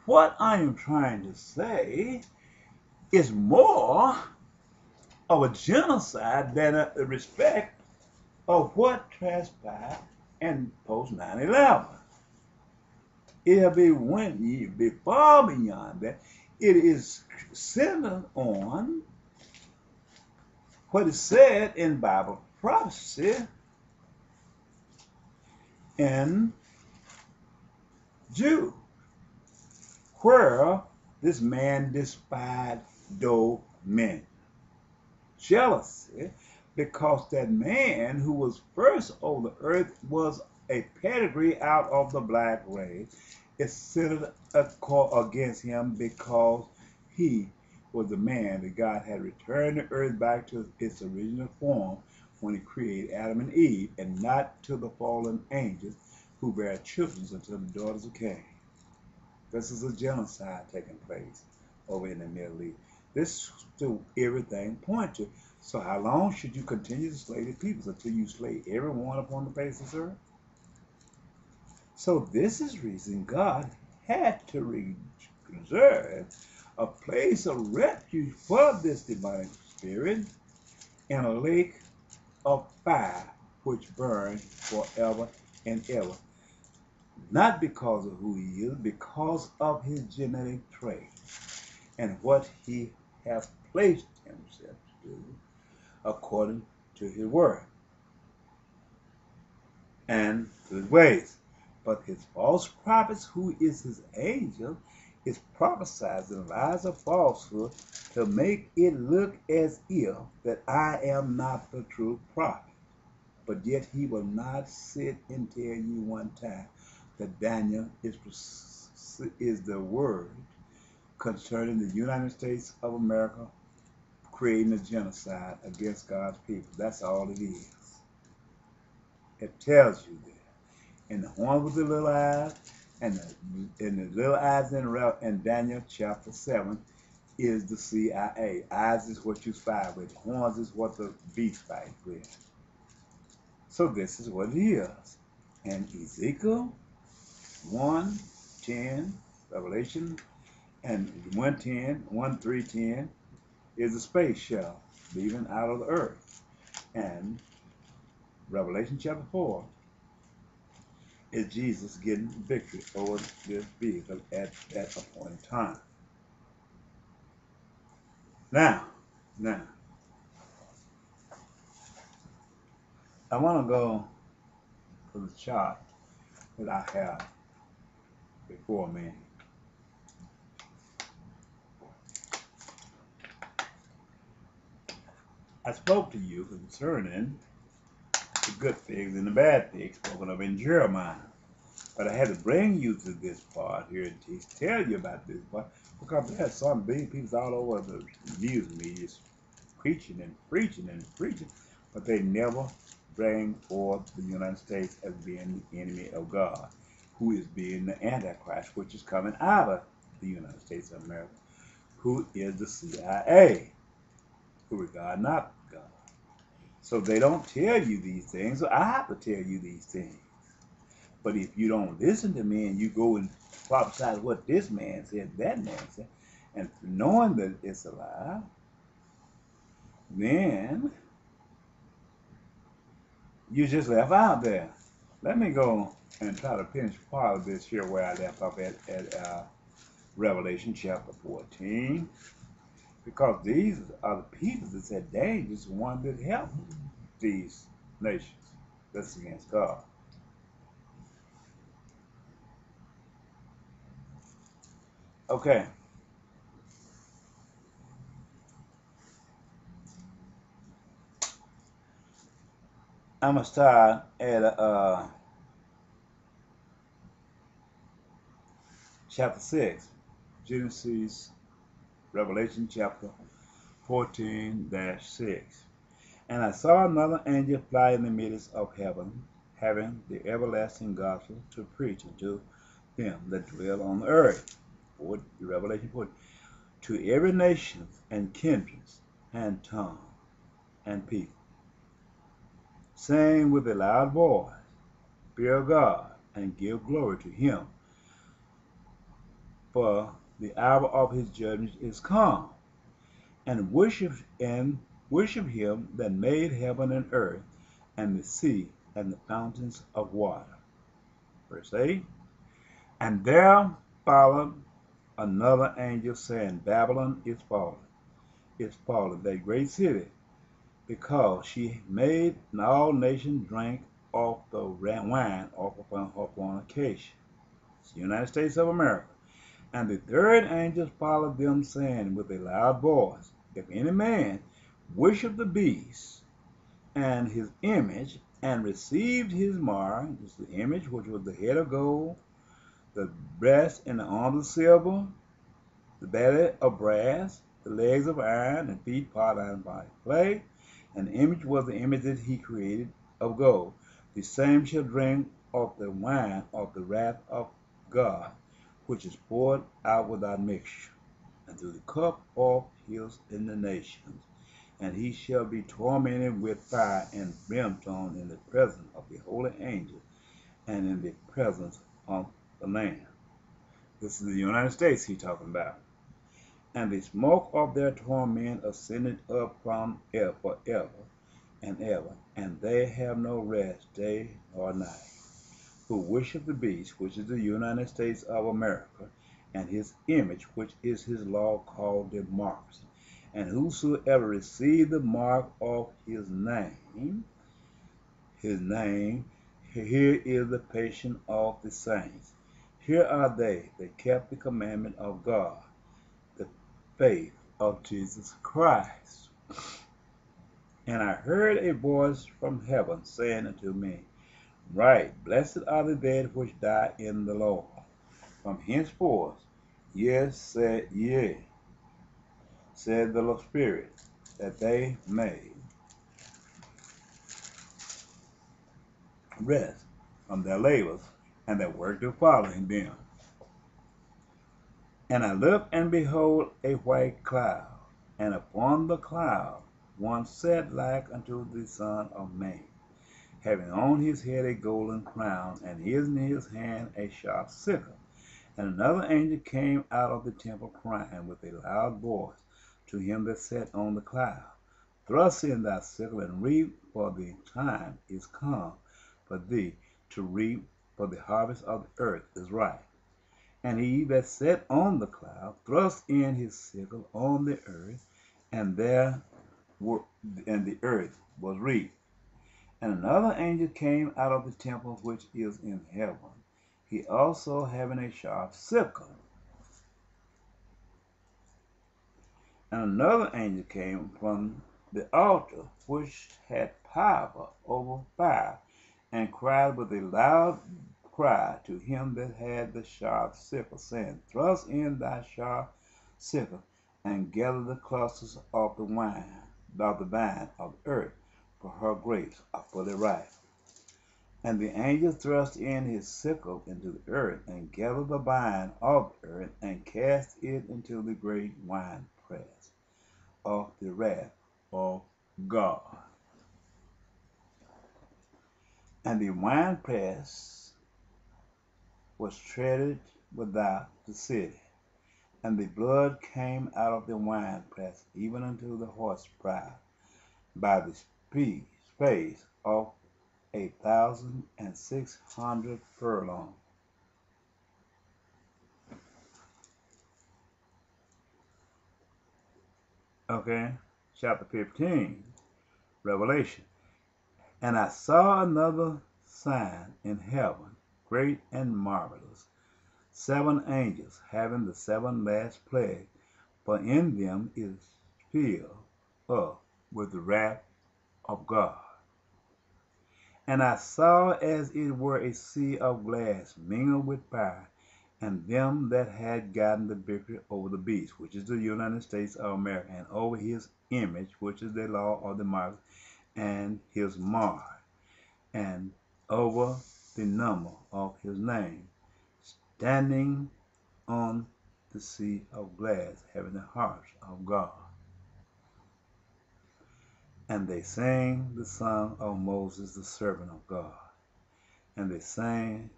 What I am trying to say is more of a genocide than a respect of what transpired in post 9/11. It'll be far beyond that. It is centered on what is said in Bible prophecy in Jude, where this man despised dominion, jealousy, because that man who was first on the earth was a pedigree out of the black race. It centered against him because he was the man that God had returned the earth back to its original form when he created Adam and Eve, and not to the fallen angels who bear children unto the daughters of Cain. This is a genocide taking place over in the Middle East. This to everything point to. So how long should you continue to slay the peoples until you slay everyone upon the face of the earth? So this is reason God had to reserve a place of refuge for this demonic spirit in a lake of fire which burns forever and ever. Not because of who he is, because of his genetic trait and what he has placed himself to do according to his word and to his ways. But his false prophets, who is his angel, is prophesizing lies of falsehood to make it look as if that I am not the true prophet. But yet he will not sit and tell you one time that Daniel is the word concerning the United States of America creating a genocide against God's people. That's all it is. It tells you that. And the one with the little eyes, and the little eyes in Daniel chapter 7 is the CIA. Eyes is what you spy with. Horns is what the beast fight with. So this is what it is. And Ezekiel 1:10, Revelation, and 1:3:10 is a space shell leaving out of the earth. And Revelation chapter 4 is Jesus getting victory over this vehicle at that appointed time. Now, I want to go to the chart that I have before me. I spoke to you concerning the good things and the bad things spoken of in Jeremiah. But I had to bring you to this part here and tell you about this part because there's some big people all over the news media preaching and preaching and preaching, but they never bring forth the United States as being the enemy of God, who is being the Antichrist, which is coming out of the United States of America, who is the CIA, who regard not God. So they don't tell you these things, so I have to tell you these things. But if you don't listen to me and you go and prophesy what this man said, that man said, and knowing that it's a lie, then you just left out there. Let me go and try to finish part of this here where I left off at Revelation chapter 14. Because these are the people that said, dang, this is one that helped these nations that's against God. Okay. I'm going to start at chapter 6, Genesis, Revelation chapter 14-6. And I saw another angel fly in the midst of heaven, having the everlasting gospel to preach unto them that dwell on the earth. Revelation 14. To every nation and kindred and tongue and people, saying with a loud voice, Fear God and give glory to him, for the hour of his judgment is come, and worship him that made heaven and earth, and the sea, and the fountains of water. Verse 8. And there followed another angel, saying, Babylon is fallen, that great city, because she made all nations drink of the wine of her fornication. It's the United States of America. And the third angel followed them, saying with a loud voice, If any man worship the beast and his image, and received his mark, this is the image which was the head of gold, the breast and the arms of silver, the belly of brass, the legs of iron, and feet part iron by clay, and the image was the image that he created of gold. The same shall drink of the wine of the wrath of God, which is poured out without mixture, and to the cup of his indignation. And he shall be tormented with fire and brimstone in the presence of the holy angels and in the presence of the Lamb. This is the United States he's talking about. And the smoke of their torment ascended up from forever and ever, and they have no rest day or night, who worship the beast, which is the United States of America, and his image, which is his law, called the marks. And whosoever receive the mark of his name, here is the patience of the saints. Here are they that kept the commandment of God, the faith of Jesus Christ. And I heard a voice from heaven saying unto me, Right, blessed are the dead which die in the Lord, from henceforth, said the Spirit, that they may rest from their labors and their work to follow in them. And I looked, and behold, a white cloud, and upon the cloud one sat like unto the Son of Man, having on his head a golden crown, and in his hand a sharp sickle. And another angel came out of the temple, crying with a loud voice to him that sat on the cloud, Thrust in thy sickle, and reap, for the time is come for thee to reap, for the harvest of the earth is ripe. And he that sat on the cloud thrust in his sickle on the earth, and the earth was reaped. And another angel came out of the temple which is in heaven, he also having a sharp sickle. And another angel came from the altar which had power over fire, and cried with a loud cry to him that had the sharp sickle, saying, Thrust in thy sharp sickle, and gather the clusters of the vine of the earth, for her grapes are fully ripe. And the angel thrust in his sickle into the earth, and gathered the vine of the earth, and cast it into the great wine press of the wrath of God. And the winepress was treaded without the city, and the blood came out of the winepress even unto the horse proud, by the space of 1,600 furlongs. Okay, chapter 15, Revelation. And I saw another sign in heaven, great and marvelous, 7 angels having the 7 last plagues, for in them is filled up with the wrath of God. And I saw as it were a sea of glass mingled with fire, and them that had gotten the victory over the beast, which is the United States of America, and over his image, which is the law of the mark, and his mark, and over the number of his name, standing on the sea of glass, having the harps of God. And they sang the song of Moses, the servant of God. And they sang